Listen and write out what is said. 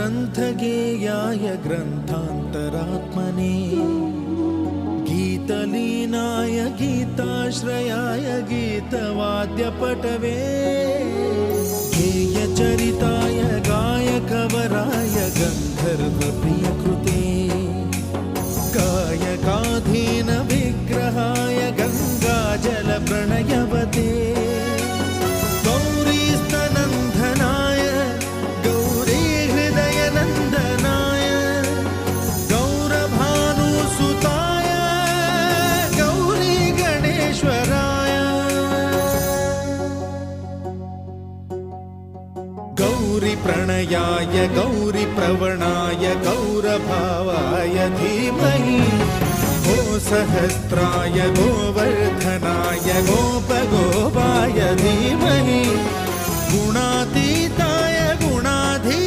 ग्रन्थगेयाय ग्रन्थान्तरात्मने गीतलीनाय गीताश्रयाय गीतवाद्यपटवे गेयचरिताय गायकवराय गन्धर्वप्रियकृते गायकाधीन विग्रहाय गङ्गाजलप्रणयवते गौरीस्तनन्दनाय गौरीहृदयनन्दनाय गौरभानुसुताय गौरीगणेश्वराय गौरीप्रणयाय गौरीप्रवणाय गौरभावाय धीमहि गोसहस्राय गोवर्धनाय गोपगोपाय धीमहि गुणातीताय